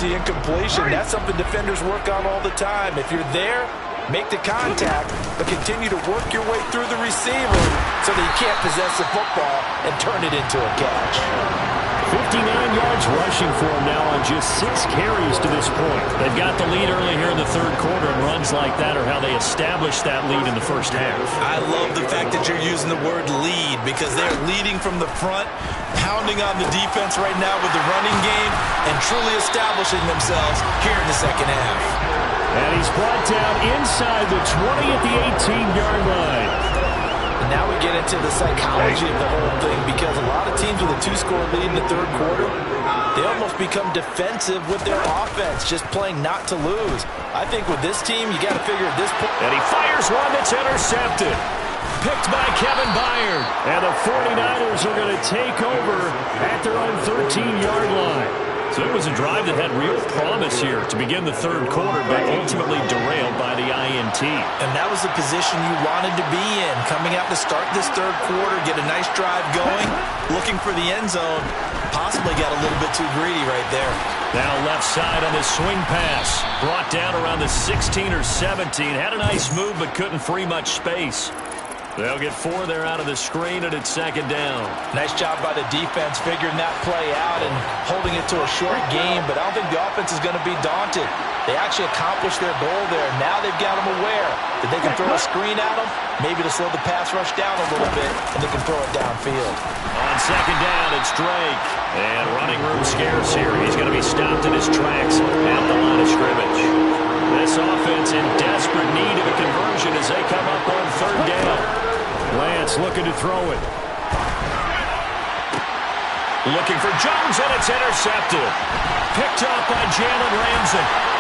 the incompletion. That's something defenders work on all the time. If you're there, make the contact, but continue to work your way through the receiver so that you can't possess the football and turn it into a catch. 59 yards rushing for him now on just 6 carries to this point. They've got the lead early here in the third quarter, and runs like that are how they establish that lead in the first half. I love the fact that you're using the word lead because they're leading from the front, pounding on the defense right now with the running game, and truly establishing themselves here in the second half. And he's brought down inside the 20 at the 18-yard line. And now we get into the psychology of the whole thing because a lot of teams with a 2-score lead in the third quarter, they almost become defensive with their offense, just playing not to lose. I think with this team, you got to figure at this point. And he fires one that's intercepted. Picked by Kevin Byard. And the 49ers are going to take over at their own 13-yard line. So it was a drive that had real promise here to begin the third quarter, but ultimately derailed by the INT. And that was the position you wanted to be in, coming out to start this third quarter, get a nice drive going, looking for the end zone. Possibly got a little bit too greedy right there. Now left side on this swing pass. Brought down around the 16 or 17. Had a nice move, but couldn't free much space. They'll get 4 there out of the screen, and it's second down. Nice job by the defense figuring that play out and holding it to a short game, but I don't think the offense is going to be daunted. They actually accomplished their goal there. Now they've got them aware that they can throw a screen at them, maybe to slow the pass rush down a little bit, and they can throw it downfield. On second down, it's Drake. And running room scarce here. He's going to be stopped in his tracks at the line of scrimmage. This offense in desperate need of a conversion as they come up on third down. Lance looking to throw it. Looking for Jones, and it's intercepted. Picked up by Jalen Ramsey.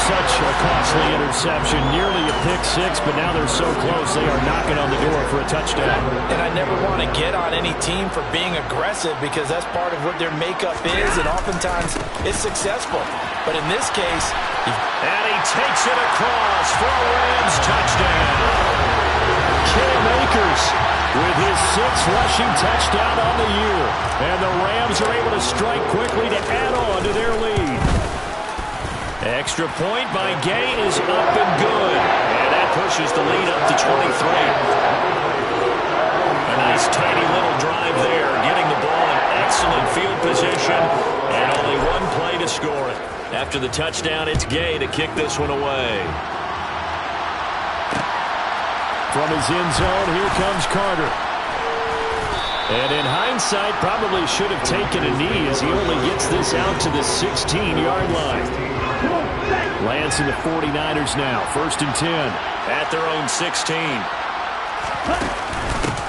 Such a costly interception, nearly a pick-6, but now they're so close they are knocking on the door for a touchdown. And I never want to get on any team for being aggressive because that's part of what their makeup is, and oftentimes it's successful. But in this case, and he takes it across for a Rams touchdown. Cam Akers with his 6th rushing touchdown on the year. And the Rams are able to strike quickly to add on to their lead. Extra point by Gay is up and good. And that pushes the lead up to 23. A nice tiny little drive there, getting the ball in excellent field position, and only 1 play to score it. After the touchdown, it's Gay to kick this one away. From his end zone, here comes Carter. And in hindsight, probably should have taken a knee as he only gets this out to the 16-yard line. Lance and the 49ers now, 1st and 10. At their own 16.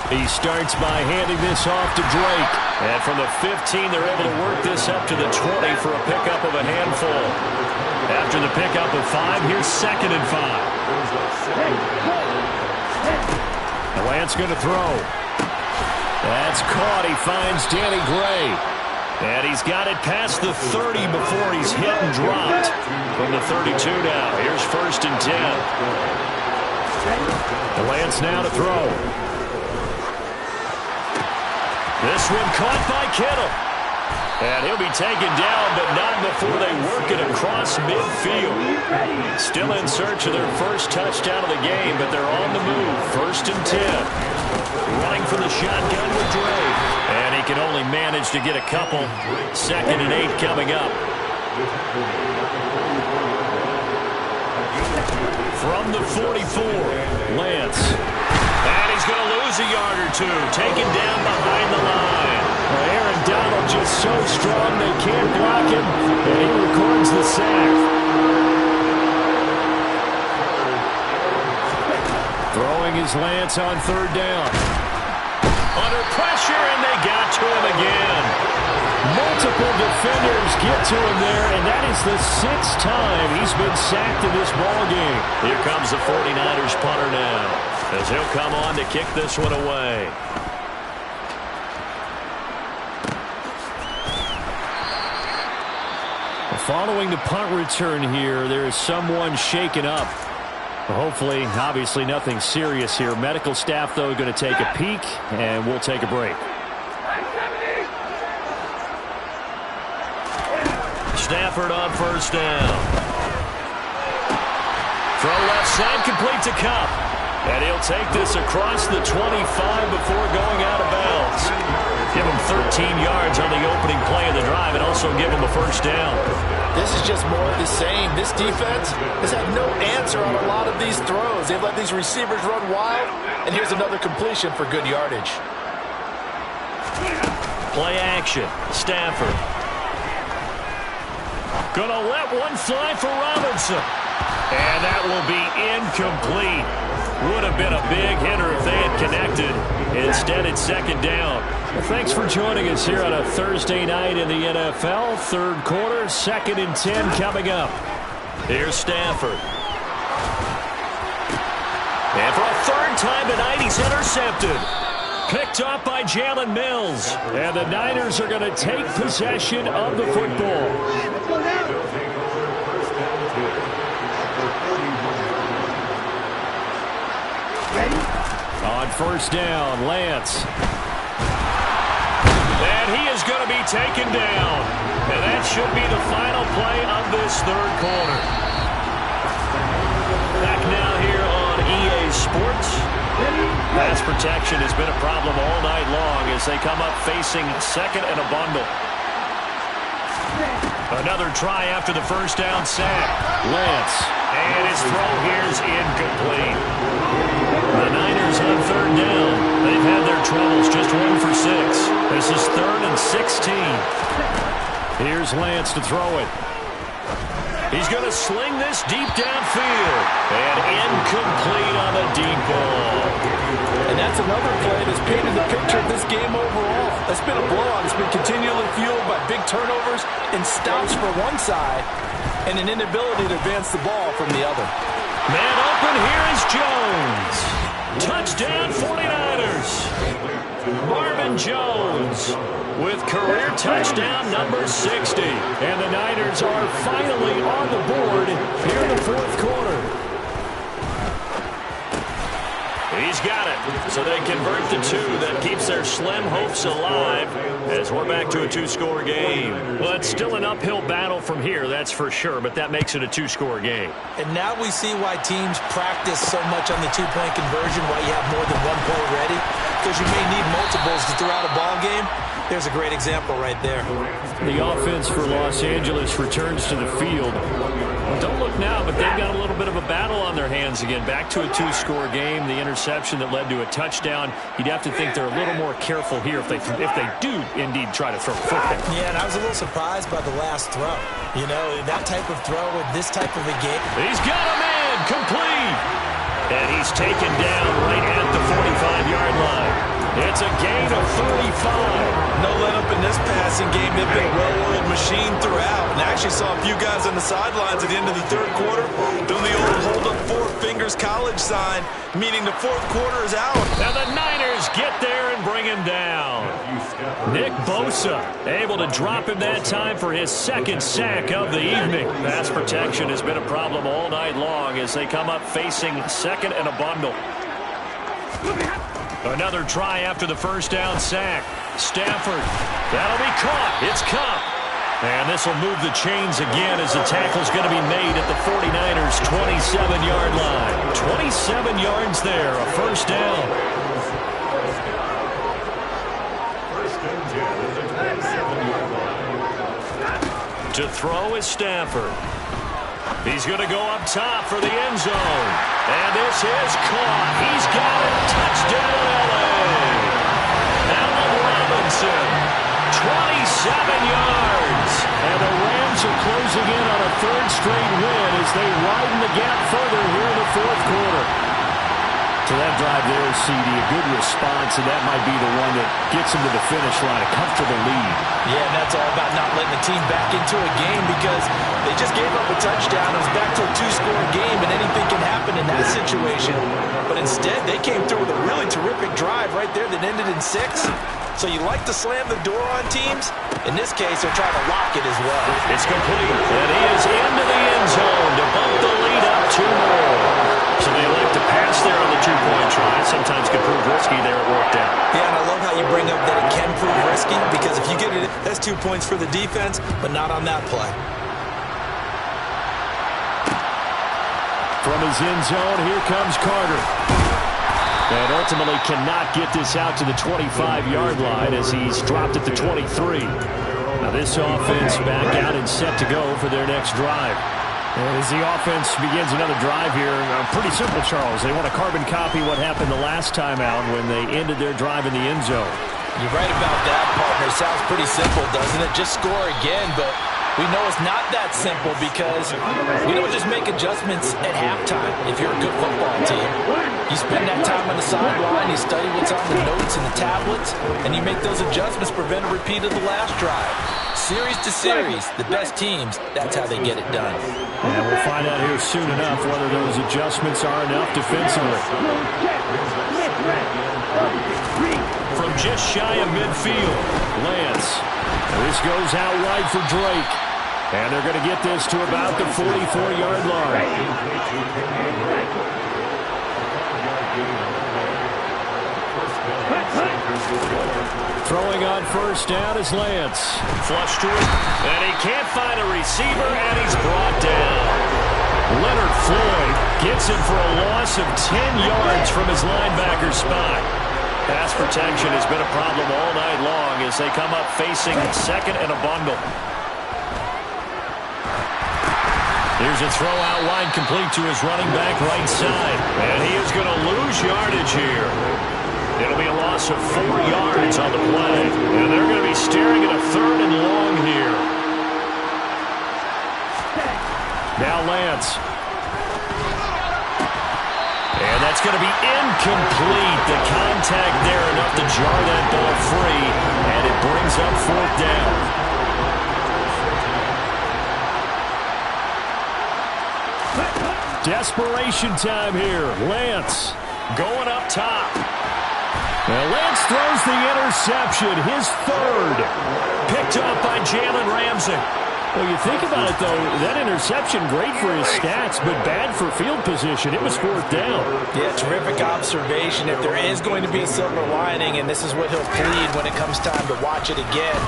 He starts by handing this off to Drake. And from the 15, they're able to work this up to the 20 for a pickup of a handful. After the pickup of 5, here's 2nd and 5. Lance going to throw. That's caught. He finds Danny Gray. And he's got it past the 30 before he's hit and dropped. From the 32 now, here's 1st and 10. Lance now to throw. This one caught by Kittle. And he'll be taken down, but not before they work it across midfield. Still in search of their first touchdown of the game, but they're on the move. 1st and 10. Running for the shotgun with Drake. And he can only manage to get a couple. 2nd and 8 coming up. From the 44, Lance. And he's going to lose a yard or 2. Taken down behind the line. Aaron Donald just so strong they can't block him. And he records the sack. Throwing his Lance on 3rd down. Under pressure, and they got to him again. Multiple defenders get to him there, and that is the 6th time he's been sacked in this ballgame. Here comes the 49ers punter now, as he'll come on to kick this one away. Following the punt return here, there is someone shaken up. Hopefully, obviously nothing serious here. Medical staff, though, going to take a peek, and we'll take a break. Stafford on first down. Throw left side, complete to Kupp. And he'll take this across the 25 before going out of bounds. Give him 13 yards on the opening play of the drive and also give him a first down. This is just more of the same. This defense has had no answer on a lot of these throws. They've let these receivers run wild, and here's another completion for good yardage. Play action. Stafford. Gonna let one fly for Robinson. And that will be incomplete. Would have been a big hitter if they had connected. Instead, it's second down. Well, thanks for joining us here on a Thursday night in the NFL. Third quarter, 2nd and 10 coming up. Here's Stafford. And for a third time tonight, he's intercepted. Picked off by Jalen Mills. And the Niners are going to take possession of the football. On first down, Lance. And he is going to be taken down. And that should be the final play of this third quarter. Back now here on EA Sports. Pass protection has been a problem all night long as they come up facing second and a bundle. Another try after the first down sack. Lance. And his throw here is incomplete. The Niners on third down. They've had their troubles, just 1 for 6. This is 3rd and 16. Here's Lance to throw it. He's going to sling this deep downfield. And incomplete on the deep ball. And that's another play that's painted the picture of this game overall. That's been a blowout. It's been continually fueled by big turnovers and stops for one side and an inability to advance the ball from the other. Man open, here is Jones. Touchdown 49ers. Marvin Jones with career touchdown number 60. And the Niners are finally on the board here in the fourth quarter. He's got it. So they convert the 2. That keeps their slim hopes alive as we're back to a 2-score game. Well, it's still an uphill battle from here, that's for sure, but that makes it a 2-score game. And now we see why teams practice so much on the 2-point conversion, why you have more than one play ready, because you may need multiples to throw out a ball game. There's a great example right there. The offense for Los Angeles returns to the field. Well, don't look now, but they've got a little bit of a battle on their hands again. Back to a 2-score game. The interception that led to a touchdown. You'd have to think they're a little more careful here if they do indeed try to throw a football. Yeah, and I was a little surprised by the last throw. You know, that type of throw with this type of a game. He's got a man complete. And he's taken down right at the 45-yard line. It's a gain of 35. No let-up in this passing game. They've been a well-oiled machine throughout. And I actually saw a few guys on the sidelines at the end of the third quarter doing the old hold-up 4 fingers college sign, meaning the fourth quarter is out. Now the Niners get there and bring him down. Nick Bosa able to drop him that time for his 2nd sack of the evening. Pass protection has been a problem all night long as they come up facing second and a bundle. Another try after the first down sack. Stafford. That'll be caught. It's Kupp. And this will move the chains again as the tackle's going to be made at the 49ers' 27-yard line. 27 yards there, a first down. To throw is Stafford. He's going to go up top for the end zone. And this is caught. He's got it. Touchdown, L.A. Allen Robinson, 27 yards. And the Rams are closing in on a 3rd straight win as they widen the gap further here in the fourth quarter. To that drive there, CD, a good response, and that might be the one that gets them to the finish line, a comfortable lead. Yeah, and that's all about not letting the team back into a game because they just gave up a touchdown. It was back to a 2-score game, and anything can happen in that situation. But instead, they came through with a really terrific drive right there that ended in 6. So you like to slam the door on teams. In this case, they're trying to lock it as well. It's complete, and he is into the end zone to bump the lead up 2 more. So they elect to pass there on the two-point try. Sometimes can prove risky there. It worked out. Yeah, and I love how you bring up that it can prove risky, because if you get it, that's 2 points for the defense, but not on that play. From his end zone, here comes Carter. And ultimately cannot get this out to the 25-yard line as he's dropped at the 23. Now this offense back out and set to go for their next drive. As the offense begins another drive here, pretty simple, Charles. They want to carbon copy what happened the last time out when they ended their drive in the end zone. You're right about that, partner. Sounds pretty simple, doesn't it? Just score again, but we know it's not that simple because we don't just make adjustments at halftime if you're a good football team. You spend that time on the sideline, you study what's on the notes and the tablets, and you make those adjustments, prevent a repeat of the last drive. Series to series, the best teams, that's how they get it done. And we'll find out here soon enough whether those adjustments are enough defensively. From just shy of midfield, Lance. And this goes out wide for Drake. And they're going to get this to about the 44-yard line. Throwing on first down is Lance. Flush to it, and he can't find a receiver, and he's brought down. Leonard Floyd gets him for a loss of 10 yards from his linebacker spot. Pass protection has been a problem all night long as they come up facing second and a bundle. Here's a throw out wide complete to his running back right side. And he is going to lose yardage here. It'll be a loss of 4 yards on the play. And they're going to be staring at a third and long here. Now Lance. And that's going to be incomplete. The contact there enough to jar that ball free. And it brings up fourth down. Desperation time here. Lance going up top. Well, Lance throws the interception, his third. Picked up by Jalen Ramsey. Well, you think about it, though, that interception, great for his stats, but bad for field position. It was fourth down. Yeah, terrific observation. If there is going to be a silver lining, and this is what he'll plead when it comes time to watch it again,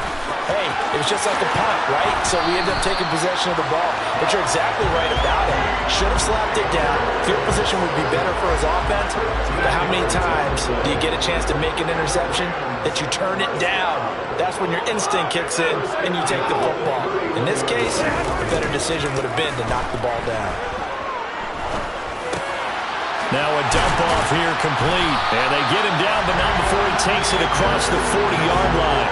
hey, it was just like a punt, right? So we end up taking possession of the ball. But you're exactly right about it. Should have slapped it down. Field position would be better for his offense. But how many times do you get a chance to make an interception that you turn it down? That's when your instinct kicks in and you take the football. In this case, the better decision would have been to knock the ball down. Now a dump off here complete. And they get him down, but not before he takes it across the 40-yard line.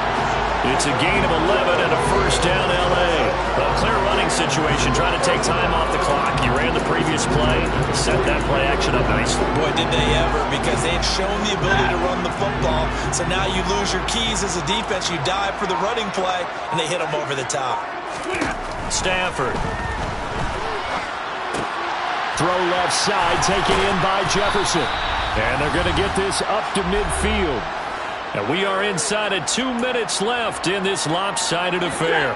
It's a gain of 11 and a first down, L.A. A clear running situation, trying to take time off the clock. You ran the previous play, set that play action up nicely. Boy, did they ever, because they've shown the ability to run the football. So now you lose your keys as a defense. You dive for the running play, and they hit them over the top. Stafford. Throw left side, taken in by Jefferson. And they're going to get this up to midfield. And we are inside of 2 minutes left in this lopsided affair.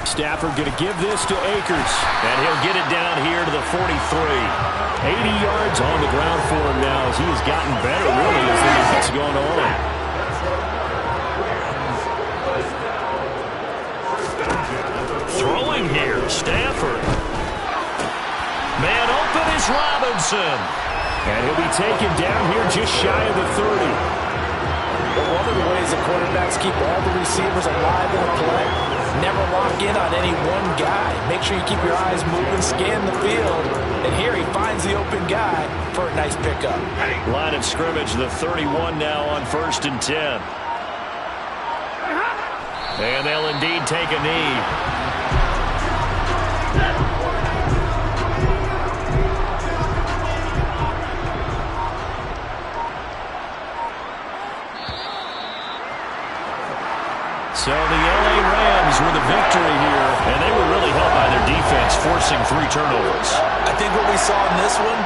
Stafford going to give this to Akers. And he'll get it down here to the 43. 80 yards on the ground for him now as he has gotten better, really, as the game's gone on. Throwing here, Stafford. Man open is Robinson. And he'll be taken down here just shy of the 30. Well, one of the ways the quarterbacks keep all the receivers alive in a play, never lock in on any one guy. Make sure you keep your eyes moving, scan the field. And here he finds the open guy for a nice pickup. Line of scrimmage, the 31 now on 1st and 10. And they'll indeed take a knee. So the L.A. Rams with a victory here, and they were really helped by their defense forcing 3 turnovers. I think what we saw in this one